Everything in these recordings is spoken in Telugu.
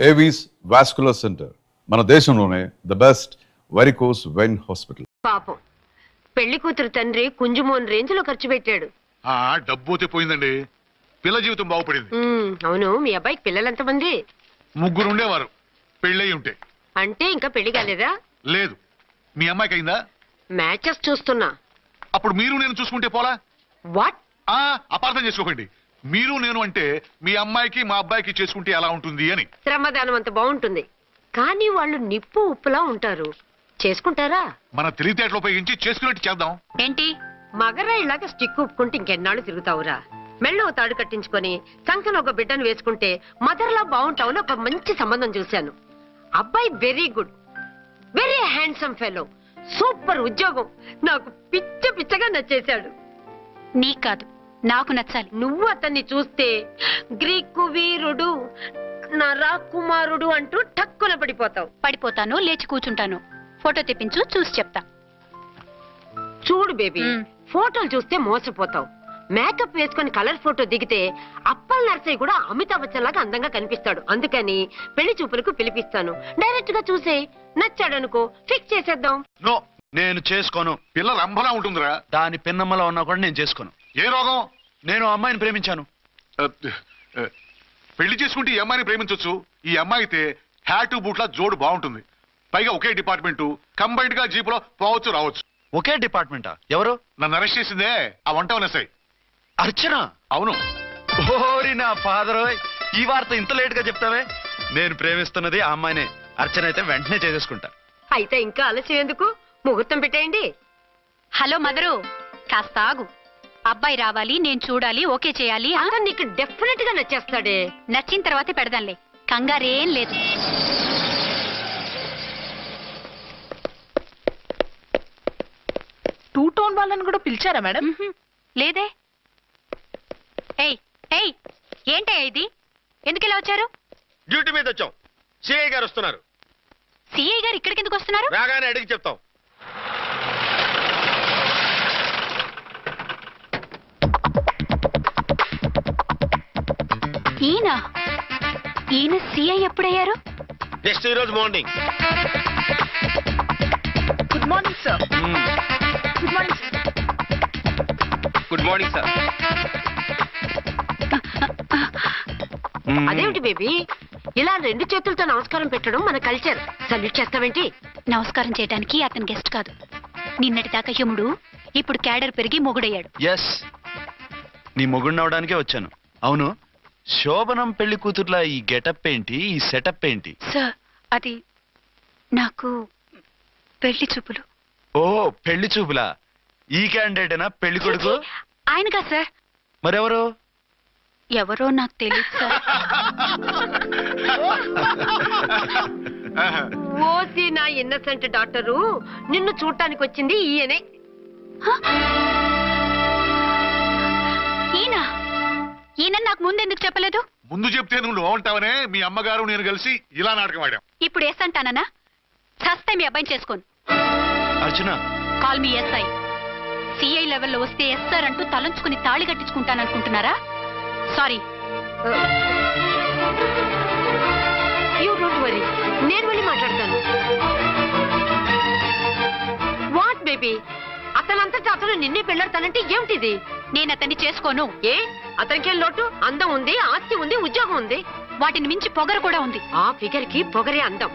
ఏవీస్ వాస్కులర్ సెంటర్ మన దేశంలోనే the best varicose vein hospital. పాపం పెళ్లి కూతురు తండ్రి కుంజుమోన్ రేంజ్ లో ఖర్చు పెట్టాడు. డబ్బు పోయిందండి, పిల్ల జీవితం బాగుపడింది. అవును, మీ అబ్బాయికి పిల్లలెంతమంది? 3 ఉండేవారు, పెళ్ళయి ఉంటే. అంటే ఇంకా పెళ్లి కాలేదా? లేదు. మీ అమ్మాయికి అయిందా? మ్యాచెస్ చూస్తున్నా. అప్పుడు మీరు నేను చూసుకుంటే పోలా? వాట్? అపార్థం చేసుకోకండి. మీరు నేను అంటే మీ అమ్మాయికి మా అబ్బాయికి చేసుకుంటే ఎలా ఉంటుంది అని. శ్రమదానం అంత బాగుంటుంది, కానీ వాళ్ళు నిప్పు ఉప్పులా ఉంటారు. చేసుకుంటారా? మన తెలివితేటలు ఉపయోగించి చేసుకున్నట్టు చేద్దాం. ఏంటి మగరా ఇలాగ స్టిక్ ఉప్పుకుంటే ఇంకెన్నాళ్ళు తిరుగుతావురా? మెళ్ళో తాడు కట్టించుకొని సంఖ్యలో ఒక బిడ్డను వేసుకుంటే మదర్లా బాగుంటావుని ఒక మంచి సంబంధం చూశాను. అబ్బాయి very good, very handsome fellow, super ఉద్యోగం. నాకు పిచ్చగా నచ్చేశాడు. నీకు కాదు, నాకు నచ్చాలి. నువ్వు అతన్ని చూస్తే గ్రీకు వీరుడు, నా రాకుమారుడు అంటూ టక్కున పడిపోతావు. పడిపోతాను, లేచి కూర్చుంటాను. ఫోటో తెప్పించు, చూసి చెప్తా. చూడు బేబీ, ఫోటోలు చూస్తే మోసపోతావు. మేకప్ వేసుకొని కలర్ ఫోటో దిగితే అప్పల్ నర్సయ్య కూడా అమితాబ్ బచ్చన్ లాగా అందంగా కనిపిస్తాడు. అందుకని పెళ్లి చూపులకు పిలిపిస్తాను. డైరెక్ట్ గా చూసే నచ్చాడనుకో, ఫిక్స్ చేసేద్దాం. నో, నేను చేసుకోను. పిల్ల రంభలా ఉంటుందిరా. దాని పిన్నమ్మలో ఉన్నా కూడా నేను చేసుకోను. ఏ రోగం? నేను అమ్మాయిని ప్రేమించాను. పెళ్లి చేసుకుంటే ఈ అమ్మాయిని ప్రేమించవచ్చు. ఈ అమ్మాయి అయితే హ్యాటు బూట్ల జోడు బాగుంటుంది. పైగా ఒకే డిపార్ట్మెంట్, కంబైన్డ్ గా జీపులో పోవచ్చు రావచ్చు. ఒకే డిపార్ట్మెంటా? ఎవరు? నన్ను అరెస్ట్ చేసిందే ఆ వంట ఎస్ఐ అర్చన. అవును. ఓరి నా ఫాదర్, ఈ వార్త ఇంత లేట్ గా చెప్తావే. నేను ప్రేమిస్తున్నది ఆ అమ్మాయినే. అర్చన అయితే వెంటనే చేసేసుకుంటా. అయితే ఇంకా ఆలస్యం ఎందుకు, ముహూర్తం పెట్టేయండి. హలో మదరు, కాస్త ఆగు. అబ్బాయి రావాలి, నేను చూడాలి, ఓకే చేయాలి. అతను నీకు డెఫినెట్ గా నచ్చేస్తాడే. నచ్చిన తర్వాతే పెడదాంలే, కంగారేం లేదు. టూ టోన్ వాళ్ళని కూడా పిలిచారా మేడం? లేదే. ఏయ్ ఏయ్, ఏంటయ్యా ఇది? ఎందుకు ఇలా వచ్చారు? డ్యూటీ మీద వచ్చాం. సిఐ గారు వస్తున్నారు. సిఐ గారు ఇక్కడికి ఎందుకు వస్తున్నారు? రాగానే అడిగి చెప్తాం. ఈయన సిఐ ఎప్పుడయ్యారు? నెక్స్ట్ ఈ రోజు morning. Good morning sir. Good morning sir. Good morning sir. అదేమిటి బేబీ, ఇలా 2 చేతులతో నమస్కారం పెట్టడం మన కల్చర్. సల్యూట్ చేస్తావేంటి? నమస్కారం చేయడానికి అతను గెస్ట్ కాదు. నిన్నటి దాకా యముడు, ఇప్పుడు క్యాడర్ పెరిగి మొగుడయ్యాడు. ఎస్, నీ మొగుడినవడానికే వచ్చాను. అవును, శోభనం పెళ్లి కూతుర్లా ఈ గెటప్ ఏంటి, ఈ సెటప్ ఏంటి? సార్, అది నాకు పెళ్లి చూపులు. ఓ, పెళ్లి చూపులా? ఈ క్యాండిడేటేనా పెళ్లి కొడుకు? ఆయనగా సార్. మరెవరు? ఎవరో నాకు తెలియదు సార్. ఓసి నా ఇన్నసెంట్ డాక్టరు, నిన్ను చూడటానికి వచ్చింది ఈయనే. ఈయన నాకు ముందెందుకు చెప్పలేదు? ముందు చెప్తే నువ్వు బాగుంటావనే మీ అమ్మగారు నేను కలిసి ఇలా నాటకం ఆడాం. ఇప్పుడు ఎస్ అంటానా? చస్తే మీ అబ్బాయిని చేసుకోను. అర్చన, కాల్ మీ ఎస్ఐ. సిఐ లెవెల్లో వస్తే ఎస్ఆర్ అంటూ తలంచుకుని తాళి కట్టించుకుంటాననుకుంటున్నారా? సారీ. యూ డోంట్ వరీ, నేను వెళ్ళి మాట్లాడతాను. వాట్ బేబీ, అతనంతటా అతను నిన్నే పెళ్ళాడతానంటే ఏమిటిది? నేను అతన్ని చేసుకోను. ఏ, అతనికేం లోటు? అందం ఉంది, ఆస్తి ఉంది, ఉద్యోగం ఉంది. వాటిని మించి పొగరు కూడా ఉంది. ఆ ఫిగర్ కి పొగరే అందం.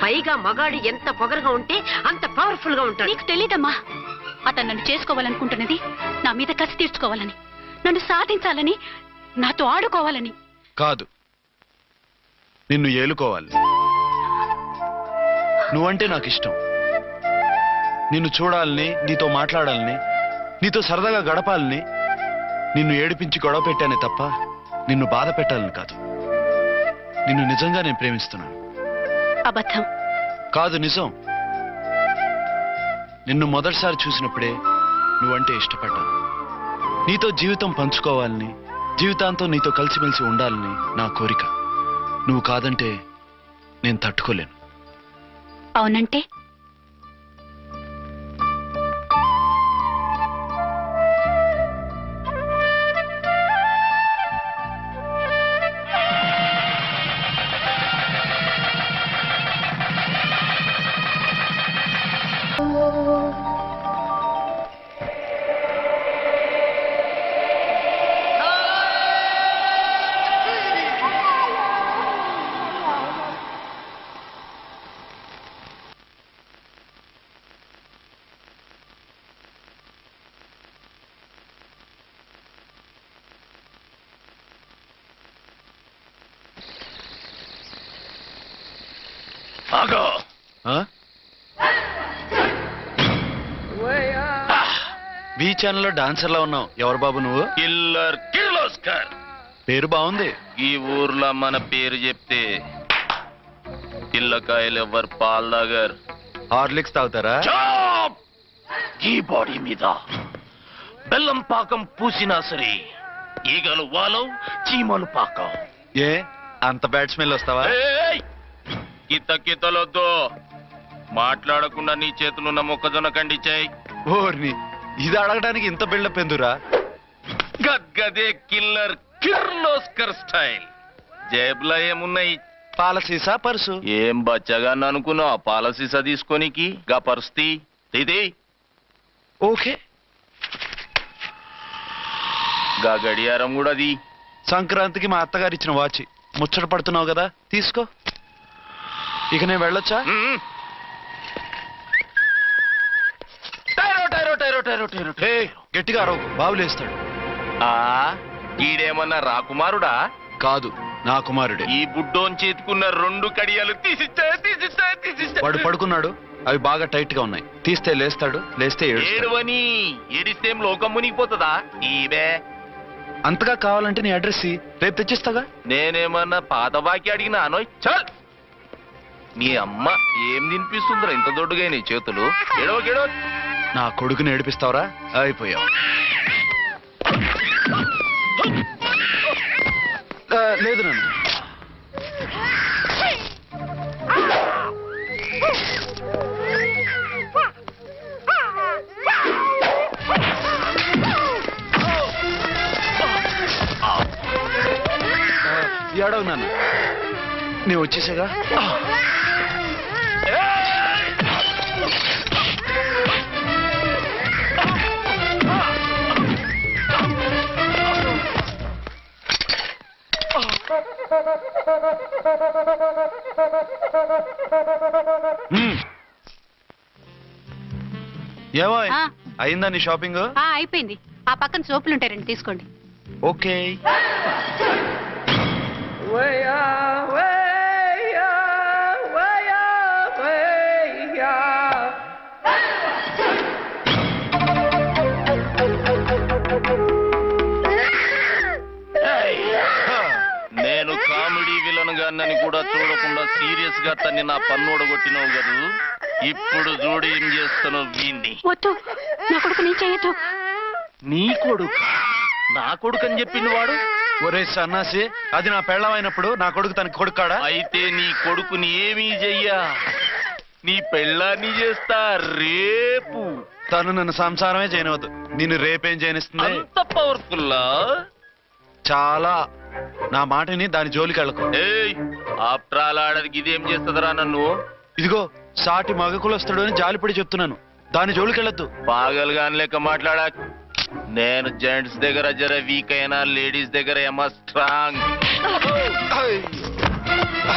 పైగా మగాడు ఎంత పొగరుగా ఉంటే అంత పవర్ఫుల్ గా ఉంటాడు. నీకు తెలీదమ్మా, అతను నన్ను చేసుకోవాలనుకుంటున్నది నా మీద కసి తీర్చుకోవాలని, నన్ను సాధించాలని, నాతో ఆడుకోవాలని కాదు, నిన్ను ఏలుకోవాలి. నువ్వంటే నాకు ఇష్టం. నిన్ను చూడాలని, నీతో మాట్లాడాలని, నీతో సరదాగా గడపాలని, నిన్ను ఏడిపించి గొడవ పెట్టానే తప్ప నిన్ను బాధ పెట్టాలని కాదు. నిన్ను నిజంగా నేను ప్రేమిస్తున్నాను. అబద్ధం కాదు, నిజం. నిన్ను మొదటిసారి చూసినప్పుడే నువ్వంటే ఇష్టపడ్డాను. నీతో జీవితం పంచుకోవాలని, జీవితాంతం నీతో కలిసిమెలిసి ఉండాలని నా కోరిక. నువ్వు కాదంటే నేను తట్టుకోలేను. అవునంటే బీ ఛానల్లో డాన్సర్లా ఉన్నావు. ఎవరు బాబు నువ్వు? కిల్లర్ కిర్లోస్కర్. పేరు బాగుంది. ఈ ఊర్లో మన పేరు చెప్తే పిల్లకాయలు ఎవరు పాల్ దగ్గర హార్లిక్స్ తాగుతారా? ఈ బాడీ మీద బెల్లం పాకం పూసినా సరే ఈగలు వాలవు, చీమలు పాకం. ఏ అంత బ్యాడ్ స్మెల్ వస్తావా? కితలొద్దు. మాట్లాడకుండా నీ చేతులున్న మొక్కజొన్న కండిచాయి. ఓర్ని, ఇది అడగడానికి ఇంత బిల్డప్ ఎందురా? గద్గదే కిల్లర్ కిర్లోస్కర్ స్టైల్. జేబులో ఏమున్నాయి? పాల సీసా, పర్సు. ఏం బచ్చగా అనుకున్నావు? పాల సీసా తీసుకోనికి గా పరిస్థితి ఇది. ఓకే, గా గడియారం కూడా అది. సంక్రాంతికి మా అత్తగారు ఇచ్చిన వాచ్. ముచ్చట పడుతున్నావు కదా, తీసుకో. ఇక నేను వెళ్ళొచ్చా? గట్టిగా అరవకు, బావులేస్తాడు. ఈడేమన్నా రాకుమారుడా? కాదు, నా కుమారుడే. ఈ బుడ్డోన్ చేతుకున్న 2 కడియాలు తీసిచ్చా. వాడు పడుకున్నాడు, అవి బాగా టైట్ గా ఉన్నాయి. తీస్తే లేస్తాడు, లేస్తే ఏడుస్తాడు. ఏడువని ఏడిస్తే లోకం మునిగిపోతుందా? ఈబే అంతగా కావాలంటే నీ అడ్రస్ రేపు తెచ్చిస్తాగా. నేనేమన్నా పాత బాకి అడిగినా అనోయ్. చల్, నీ అమ్మ ఏం తినిపిస్తుందిరా ఇంత దొడ్డుగా నీ చేతులు? ఎడవకెడవ. నా కొడుకుని ఏడిపిస్తావరా? అయిపోయావు. లేదు నన్ను. ఏడవు నాన్న, నేను వచ్చేసాగా. ఏమో అయిందా నీ షాపింగ్? అయిపోయింది. ఆ పక్కన సోపులు ఉంటాయి, రండి తీసుకోండి. ఓకే. నేను కామెడీ విలన్ గాన్నని కూడా చూడకుండా సీరియస్ గా తన్ని నా పన్నుడు కొట్టినావు కదూ. ఇప్పుడు చూడు ఏం చేస్తాను వీణ్ణి. వద్దు, నా కొడుకు నేను చేయొద్దు. నీ కొడుకు? నా కొడుకు అని చెప్పింది వాడు. ఒరే సన్నాసి, అది నా పెళ్ళమైనప్పుడు నా కొడుకు తనకి కొడుకాడా? అయితే నీ కొడుకుని ఏమీ చెయ్యా, నీ పెళ్ళాన్ని చేస్తా రేపు. తను నన్ను సంసారమే చేయనవద్దు, నిన్ను రేపేం చేయనిస్తుంది? అంత పవర్ఫుల్లా? చాలా. నా మాటని దాని జోలికి వెళ్ళకు. ఆఫ్టర్ ఆల్ ఆడదికి ఇదేం చేస్తుందిరా నన్ను? ఇదిగో సాటి మగకులు వస్తాడు అని జాలిపడి చెప్తున్నాను, దాని జోలికి వెళ్ళొద్దు. పాగలుగాని లెక్క మాట్లాడా. నేను జెంట్స్ దగ్గర జర వీక్ అయినా లేడీస్ దగ్గర ఏమో స్ట్రాంగ్.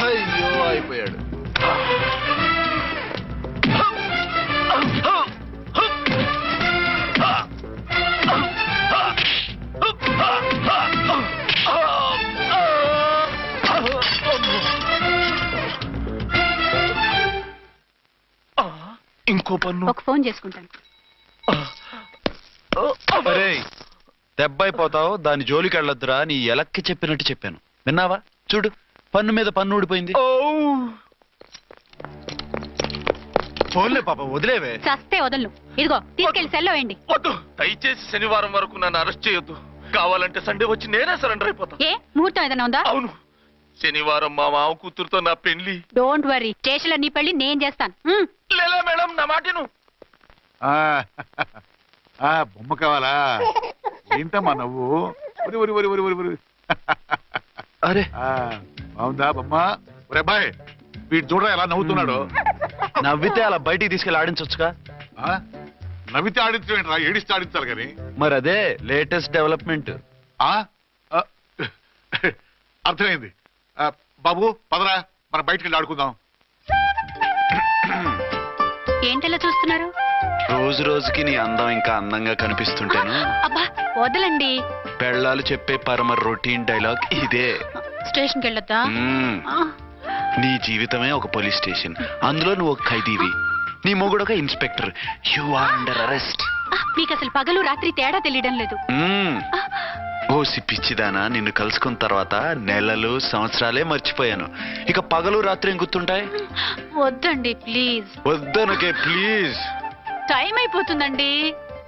అయ్యో అయిపోయాడు. ఇంకో పన్ను. ఒక ఫోన్ చేసుకుంటాను. అరే దెబ్బైపోతావు, దాని జోలికి వెళ్ళొద్దురా. నీ ఎలక్కి చెప్పినట్టు చెప్పాను, విన్నావా? చూడు, పన్ను మీద పన్ను ఊడిపోయింది. ఫోన్లే పాప, వదిలేవే. చస్తే వదలను. ఇదిగో తీసుకెళ్లి సెల్లో వేయండి. వద్దు, దయచేసి శనివారం వరకు నన్ను అరెస్ట్ చేయొద్దు. కావాలంటే సండే వచ్చి నేనే సరెండర్ అయిపోతా. ఏ ముహూర్తం ఏదైనా ఉందా? అవును, శనివారం మా మామ కూతురుతో నా పెళ్లి. డోంట్ వరీ, స్టేషన్ లో నీ పెళ్లి నేను చేస్తాను. లేలా మేడం, నా మాటను. బొమ్మ కావాలా? ఏంటమ్మా నవ్వు? ఒరి ఒరి ఒరి ఒరి ఒరి ఒరి. అరే బాగుందా బొమ్మ? ఒరే అబ్బాయి, వీడు చూడరా ఎలా నవ్వుతున్నాడు. నవ్వితే అలా బయటికి తీసుకెళ్ళి ఆడించొచ్చుగా. నవ్వితే ఆడించడం, ఏడిస్తే ఆడించాలి కానీ. మరి అదే లేటెస్ట్ డెవలప్మెంట్. అర్థమైంది. బాబు పదరా, మనం బయటికి వెళ్ళి ఆడుకుందాం. ఏంటలా చూస్తున్నారు? రోజు రోజుకి నీ అందం ఇంకా అందంగా కనిపిస్తుంటేను. అబ్బా వదలండి. పెళ్ళాలు చెప్పే పరమ రొటీన్ డైలాగ్ ఇదే. స్టేషన్కి వెళ్ళొద్దా? నీ జీవితమే ఒక పోలీస్ స్టేషన్, అందులో నువ్వు ఒక ఖైదీవి, నీ మొగుడు ఒక inspector. You are under arrest. మీకు అసలు పగలు రాత్రి తేడా తెలియడం లేదు. ఓ పిచ్చిదానా, నిన్ను కలుసుకున్న తర్వాత నెలలు సంవత్సరాలే మర్చిపోయాను. ఇక పగలు రాత్రి ఏం గుర్తుంటాయి? వద్దండి ప్లీజ్. వద్దనకే ప్లీజ్. టైం అయిపోతుందండి.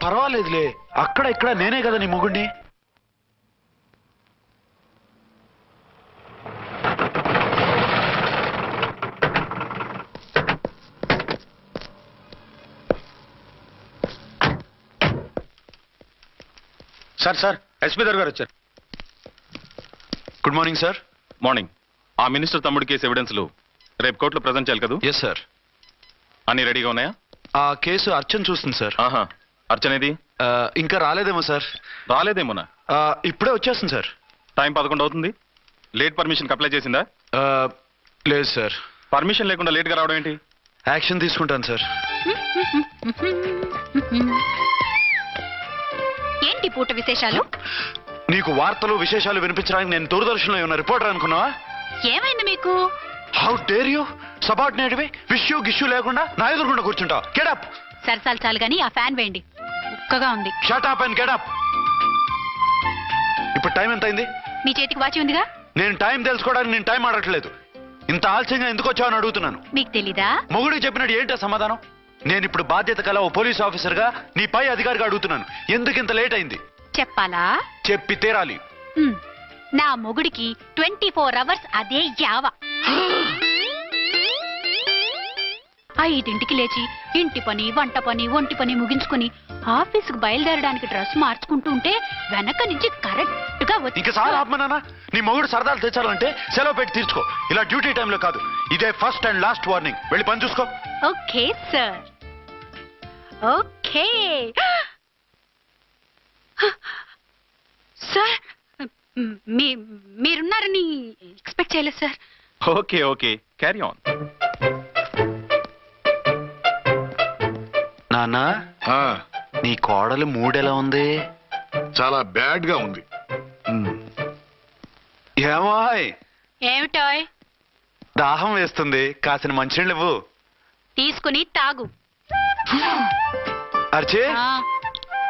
పర్వాలేదులే, అక్కడ ఇక్కడ నేనే కదా నీ మొగుడిని. సార్ ఎస్పీ గారు వచ్చారు. Good morning sir. మార్నింగ్. ఆ మినిస్టర్ తమ్ముడి కేసు ఎవిడెన్స్లు రేపు కోర్టులో ప్రజెంట్ చేయాలి కదా? Yes sir. అన్ని రెడీగా ఉన్నాయా? ఆ కేసు అర్చన చూస్తుంది సార్. ఆహా, అర్చనేది? ఇంకా రాలేదేమో సార్. రాలేదేమోనా? ఇప్పుడే వచ్చేస్తుంది సార్. టైం 11 అవుతుంది. లేట్ పర్మిషన్ అప్లై చేసిందా? లేదు సార్. పర్మిషన్ లేకుండా లేట్గా రావడం ఏంటి? యాక్షన్ తీసుకుంటాను సార్. ఏంటి పూట విశేషాలు? నీకు వార్తలు విశేషాలు వినిపించడానికి నేను దూరదర్శన్లో ఉన్న రిపోర్టర్ అనుకున్నావా? ఏమైంది మీకు? How dare you? సబార్డినేట్వి విష్యూ గిష్యూ లేకుండా నా ఎదురుకుండా కూర్చుంటావు. Get up. సరసాలు చాలు గాని ఆ ఫ్యాన్ వేయండి, ఉక్కగా ఉంది. Shut up and get up. ఇప్పుడు టైం ఎంత అయింది? మీ చేతికి వాచి ఉందిగా. నేను టైం తెలుసుకోవడానికి నేను టైం ఆడట్లేదు. ఇంత ఆలస్యంగా ఎందుకు వచ్చావని అడుగుతున్నాను. మీకు తెలీదా? మొగుడికి చెప్పినట్టు ఏంటో సమాధానం? నేను ఇప్పుడు బాధ్యత కల ఓ పోలీస్ ఆఫీసర్గా నీ పై అధికారిగా అడుగుతున్నాను, ఎందుకు ఇంత లేట్ అయింది? చెప్పాలా? చెప్పి తీరాలి. నా మొగుడికి 24 అవర్స్ అదే యావ. 5ంటికి లేచి ఇంటి పని, వంట పని, ఒంటి పని ముగించుకుని ఆఫీసుకు బయలుదేరడానికి డ్రెస్ మార్చుకుంటూ ఉంటే వెనక నుంచి కరెక్ట్ గా ఇంకా చాలా ఆత్మనానా. నీ మొగుడు సరదాలు తెచ్చాలంటే సెలవు పెట్టి తీర్చుకో. ఇలా డ్యూటీ టైంలో కాదు. ఇదే ఫస్ట్ అండ్ లాస్ట్ వార్నింగ్. వెళ్ళి పని చూసుకో. Okay sir. Okay sir. మీరున్నారని ఎక్స్పెక్ట్ చేయలేదు సార్. Okay okay, carry on. నాన్నా, నీ కోడలు మూడెలా ఉంది? చాలా బ్యాడ్ గా ఉంది. ఏమాయ్? ఏమిటోయ్? దాహం వేస్తుంది, కాసిన మంచినీళ్ళు ఇవ్వు. తీసుకుని తాగు. అర్చే, ఆ,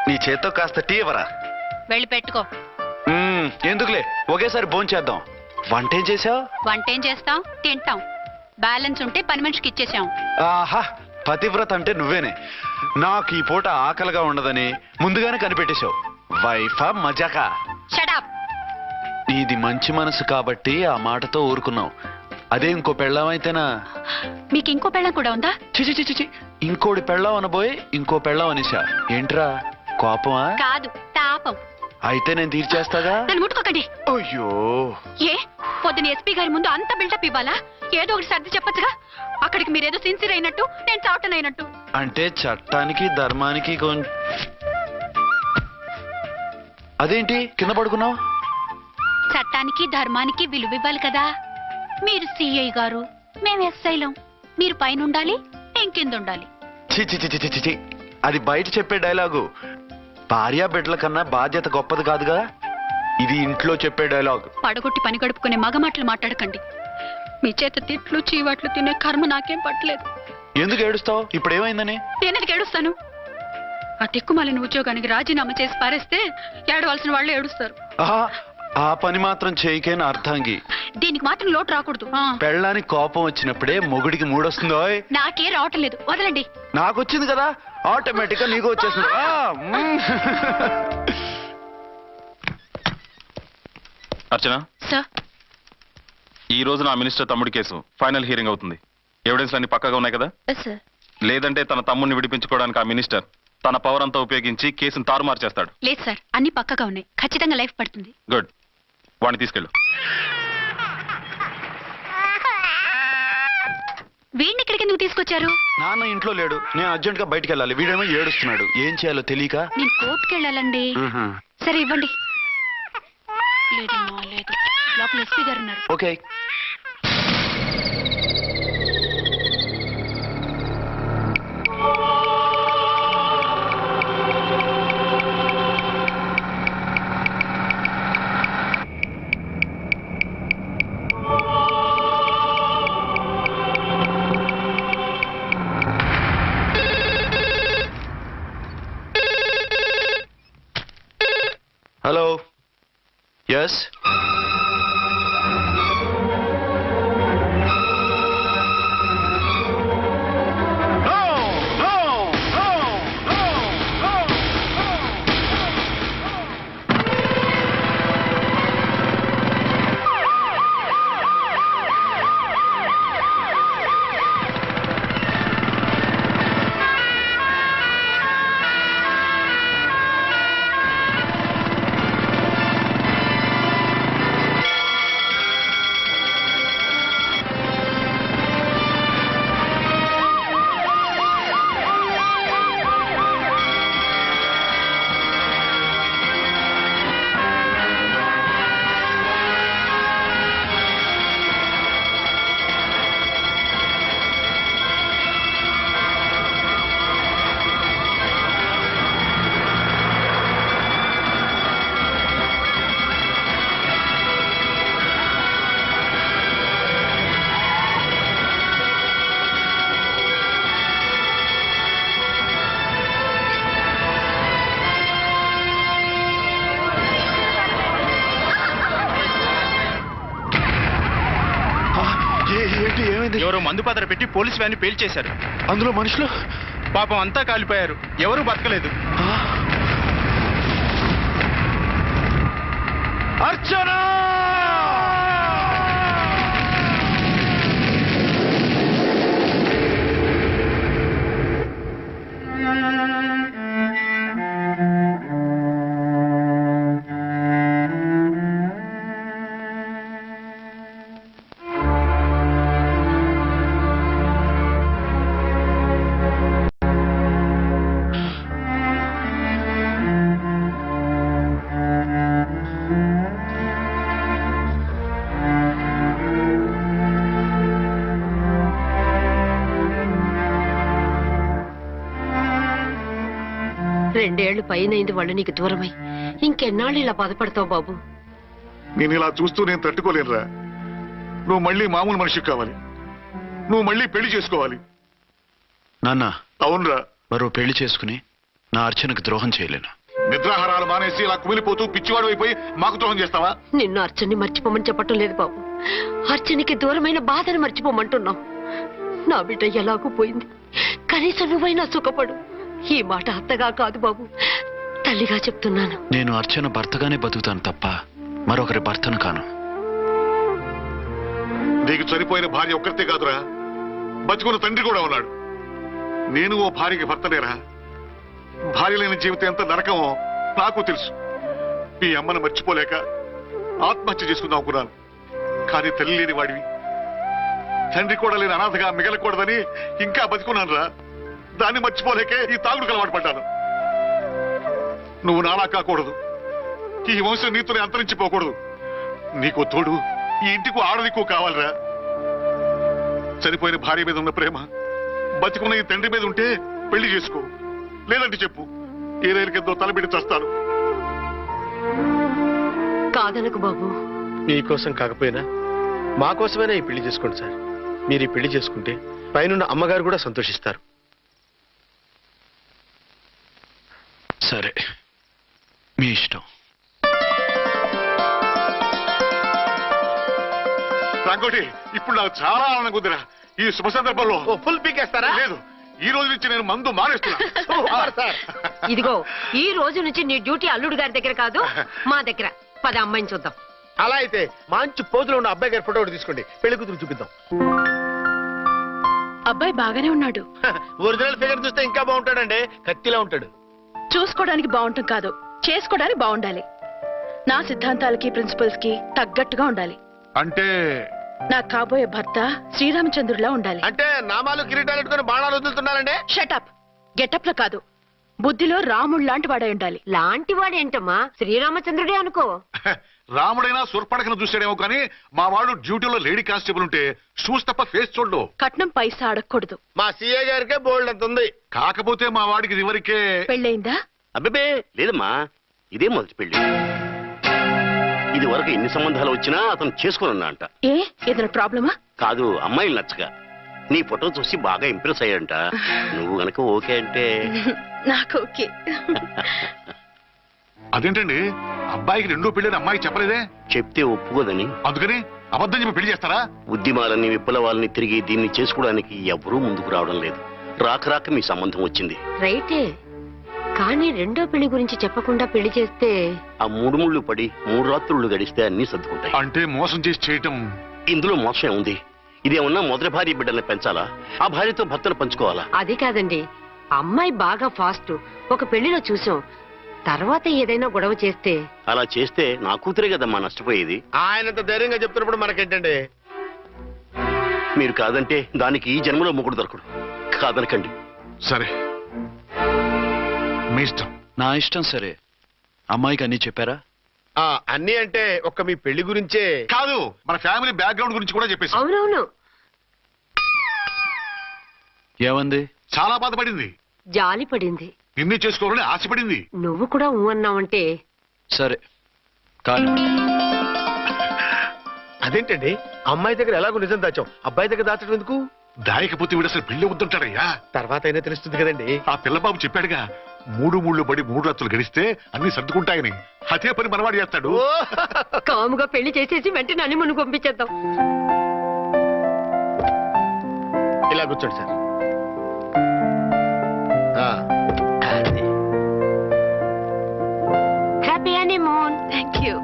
నీ చేత్తో కాస్త టీ ఇవ్వరా? వెళ్ళి పెట్టుకో. ఎందుకులే, ఒకేసారి భోంచేద్దాం. వంట ఏం చేసావు? వంట ఏం చేస్తాం? తింటాం. బ్యాలెన్స్ ఉంటే పని మనిషికి ఇచ్చేసాం. ఆహా, పతివ్రత అంటే నువ్వేనే. నాకు ఈ పూట ఆకలిగా ఉండదని ముందుగానే కనిపెట్టేశావు. వైఫా మజాకా? షటప్. ఇది మంచి మనసు కాబట్టి ఆ మాటతో ఊరుకున్నావు. అదే ఇంకో పెళ్ళం అయితేనా? మీకు ఇంకో పెళ్ళం కూడా ఉందా? చిచి చిచి చి, ఇంకోటి పెళ్ళం అనబోయి ఇంకో పెళ్ళం అనేసా. ఏంట్రా కోపమా? కాదు, తాపం. అయితే నేను తీర్చేస్తాగా. నన్ను ముట్టుకోకండి. అయ్యో, ఏ పొద్దున ఎస్పీ గారి ముందు అంత బిల్డప్ ఇవ్వాలా? ఏదో ఒకటి సర్ది చెప్పచ్చుగా. అక్కడికి మీరేదో సిన్సియర్ అయినట్టు, నేను చావటం అయినట్టు. అంటే చట్టానికి ధర్మానికి అదేంటి కింద పడుకున్నావు? చట్టానికి ధర్మానికి విలువ ఇవ్వాలి కదా. మీరు సిఐ గారు, మేము ఎస్ఐలం. మీరు పైన ఉండాలి, నేను కింద ఉండాలి. చిచి చిచి చిచి చి, అది బయట చెప్పే డైలాగు. భార్యా బిడ్డల కన్నా బాధ్యత గొప్పది కాదుగా. ఇది ఇంట్లో చెప్పే డైలాగ్. పడగొట్టి పని గడుపుకునే మగ మాటలు మాట్లాడకండి. మీ చేత తిట్లు చీవాట్లు తినే కర్మ నాకేం పట్టలేదు. ఎందుకు ఏడుస్తావు? ఇప్పుడు ఏమైందని? నేనెందుకు ఏడుస్తాను? ఆ తిక్కుమాలిన ఉద్యోగానికి రాజీనామా చేసి పారేస్తే ఏడవలసిన వాళ్ళు ఏడుస్తారు. ఆహా, ఆ పని మాత్రం చేయకేన అర్థంగి. దీనికి మాత్రం లోటు రాకూడదు. పెళ్ళానికి కోపం వచ్చినప్పుడే మొగుడికి మూడొస్తుందో? నాకే రావటం లేదు, వదలండి. నాకు వచ్చింది కదా, ఆటోమేటిక్ గా నీకు వచ్చేసింది. అర్చన సార్, ఈ రోజు నా మినిస్టర్ తమ్ముడి కేసు ఫైనల్ హియరింగ్ అవుతుంది. ఎవిడెన్స్ అన్ని పక్కగా ఉన్నాయి కదా? సార్. లేదంటే తన తమ్ముడిని విడిపించుకోవడానికి ఆ మినిస్టర్ తన పవర్ అంతా ఉపయోగించి కేసును తారుమారు చేస్తాడు. లేదు సార్, అన్ని పక్కగా ఉన్నాయి. ఖచ్చితంగా లైఫ్ పడుతుంది. గుడ్, వాడిని తీసుకెళ్ళు. వీడిని ఇక్కడికి ఎందుకు తీసుకొచ్చారు? నాన్న ఇంట్లో లేడు, నేను అర్జెంట్ గా బయటికి వెళ్ళాలి. వీడేమో ఏడుస్తున్నాడు, ఏం చేయాలో తెలియక. నేను కోర్టుకి వెళ్ళాలండి. సరే ఇవ్వండి. లేదమ్మా, లేదు. లోపల ఎస్పీ గారు ఉన్నారు. ఓకే. ఎస్ ఏంటి ఏమైంది? ఎవరో మందు పాత్ర పెట్టి పోలీస్ వ్యాన్ పేల్చేశారు. అందులో మనుషులు పాపం అంతా కాలిపోయారు, ఎవరూ బతకలేదు. అర్చన! రెండేళ్లు పైనైంది వాళ్ళు నీకు దూరమై. ఇంకెన్నాళ్ళు ఇలా బాధపడతావు బాబు? నేను ఇలా చూస్తూ నేను తట్టుకోలేనురా. నువ్వు మళ్ళీ మామూలు మనిషి కావాలి. నువ్వు మళ్ళీ పెళ్లి చేసుకోవాలి. నాన్న, అవునరా. మరో పెళ్లి చేసుకుని నా అర్చనకు ద్రోహం చేయలేను. నిద్రాహారాలు మానేసి ఇలా కుమిలిపోతూ పిచ్చివాడు అయిపోయి మాకు ద్రోహం చేస్తావా? నిన్ను అర్చన్ని మర్చిపోమని చెప్పటం లేదు బాబు. అర్చనికి దూరమైన బాధను మర్చిపోమంటున్నావు. నా బిడ్డ ఎలాగూ పోయింది, కనీసం నువ్వైనా సుఖపడు. ఈ మాట అత్తగా కాదు బాబు, తల్లిగా చెప్తున్నాను. నేను అర్చన భర్తగానే బతుకుతాను తప్ప మరొకరి భర్తను కాను. నీకు చనిపోయిన భార్య ఒక్కరితే కాదురా, బతుకున్న తండ్రి కూడా ఉన్నాడు. నేను ఓ భార్యకి భర్తనేరా. భార్య లేని జీవితం ఎంత నరకమో నాకు తెలుసు. మీ అమ్మను మర్చిపోలేక ఆత్మహత్య చేసుకుందాం అనుకున్నాను. కానీ తల్లి లేని వాడివి, తండ్రి కూడా లేని అనాథగా మిగలకూడదని ఇంకా బతుకున్నాను రా. దాన్ని మర్చిపోలేకే ఈ తాగుడుకు అలవాటు పడ్డాను. నువ్వు నాలా కాకూడదు, ఈ వంశం నీతోనే అంతరించిపోకూడదు. నీకో తోడు, ఈ ఇంటికి ఆడదికో కావాలిరా. చనిపోయిన భార్య మీద ఉన్న ప్రేమ బతికున్న ఈ తండ్రి మీద ఉంటే పెళ్లి చేసుకో. లేదంటే చెప్పు, ఏ రైలు కిందో తలబెట్టి చేస్తాను. కాదనకు బాబు. మీకోసం కాకపోయినా మా కోసమైనా ఈ పెళ్లి చేసుకోండి సార్. మీరు ఈ పెళ్లి చేసుకుంటే పైనున్న అమ్మగారు కూడా సంతోషిస్తారు. సరే, మీ ఇష్టం. రంగోటి, ఇప్పుడు నాకు చాలా ఆనందంగా ఉందిరా. ఈ శుభ సందర్భంలో ఫుల్ పీకేస్తారా? లేదు, ఈ రోజు నుంచి నేను మందు మానేస్తున్నా. ఇదిగో, ఈ రోజు నుంచి నీ డ్యూటీ అల్లుడు గారి దగ్గర కాదు, మా దగ్గర. పద అమ్మాయిని చూద్దాం. అలా అయితే మంచి పోజులో ఉన్న అబ్బాయి గారి ఫోటో ఒకటి తీసుకోండి, పెళ్లి కూతురు చూపిద్దాం. అబ్బాయి బాగానే ఉన్నాడు. ఒరిజినల్ ఫిగర్ చూస్తే ఇంకా బాగుంటాడండి, కత్తిలా ఉంటాడు. చూసుకోవడానికి బాగుంటాం కాదు, చేసుకోవడానికి బాగుండాలి. నా సిద్ధాంతాలకి ప్రిన్సిపల్స్ కి తగ్గట్టుగా ఉండాలి. అంటే నా కాబోయే భర్త శ్రీరామచంద్రులా ఉండాలి. అంటే నామాలు కిరీటాలు పెట్టుకుని బాణాలు వదులుతున్నారండి. షటప్. గెటప్ లో కాదు, బుద్ధిలో రాముడు లాంటి వాడై ఉండాలి. లాంటి వాడేంటమ్మా, శ్రీరామచంద్రుడే అనుకో. రాముడైనా సుర్పడకను చూసాడేమో కానీ మా వాడు డ్యూటీలో లేడీ కానిస్టేబుల్ ఉంటే షూస్ తప్ప ఫేస్ చూడడు. కట్నం పైసా అడగకూడదు. మా సీఏ గారికే బోల్డ్ అంత ఉంది. కాకపోతే మా వాడికి ఇదివరకే పెళ్ళయిందా? అబ్బే లేదమ్మా, ఇదే మొదటి పెళ్లి. ఇది వరకు ఎన్ని సంబంధాలు వచ్చినా అతను చేసుకున్నా అంట. ఏ ఏదైనా ప్రాబ్లమా? కాదు, అమ్మాయిలు నచ్చగా నీ ఫోటో చూసి బాగా ఇంప్రెస్ అయ్యాడంట. నువ్వు గనక ఓకే అంటే నాకు ఓకే. అదేంటండి అబ్బాయికి రెండో పెళ్ళని అమ్మాయి చెప్పలేదే? చెప్తే ఒప్పుకోదని. అందుకని అబద్ధం చెప్పి పెళ్లి చేస్తారా? ఉద్యమాలని విప్లవాలని తిరిగి దీన్ని చేసుకోవడానికి ఎవరూ ముందుకు రావడం లేదు. రాక మీ సంబంధం వచ్చింది. రైటే, కానీ రెండో పెళ్లి గురించి చెప్పకుండా పెళ్లి చేస్తే ఆ 3 ముళ్ళు పడి 3 రాత్రులు గడిస్తే అన్ని సర్దుకుంటాయి. అంటే మోసం చేసి చేయటం. ఇందులో మోసం ఉంది. ఇదేమన్నా మొదటి భార్య బిడ్డల్ని పెంచాలా, ఆ భార్యతో భర్తను పంచుకోవాలా? అది కాదండి, అమ్మాయి బాగా ఫాస్ట్. ఒక పెళ్లిలో చూసాం, తర్వాత ఏదైనా గొడవ చేస్తే. అలా చేస్తే నా కూతురే కదమ్మా నష్టపోయేది. ఆయనంత ధైర్యంగా చెప్తున్నప్పుడు మనకేంటండి? మీరు కాదంటే దానికి ఈ జన్మలో మొగుడు దొరకడు. కాదనకండి. సరే, మీ ఇష్టం. నా ఇష్టం సరే. అమ్మాయికి అన్నీ చెప్పారా? అన్నీ అంటే ఒక్క మీ పెళ్లి గురించే కాదు, మన ఫ్యామిలీ బ్యాక్గ్రౌండ్ గురించి కూడా చెప్పేసి. అవునవును, ఏమంది? చాలా బాధపడింది, జాలి పడింది, నిన్నే చేసుకోవాలని ఆశపడింది. నువ్వు కూడా ఊ అన్నావంటే. సరే కానీ అదేంటండి, అమ్మాయి దగ్గర ఎలాగో నిజం దాచాం, అబ్బాయి దగ్గర దాచడం ఎందుకు? దాయకపోతే వీడు అసలు పెళ్లి వద్దంటాడయ్యా. తర్వాత అయినా తెలుస్తుంది కదండి. ఆ పిల్లబాబు చెప్పాడుగా, 3 ముళ్ళు పడి 3 రాత్రులు గడిస్తే అన్ని సర్దుకుంటాయని. అదే పని మనవాడు చేస్తాడు. కాముగా పెళ్లి చేసేసి వెంటనే అని మును పంపించేద్దాం. ఇలా కూర్చోండి sir. Happy honeymoon. Thank you.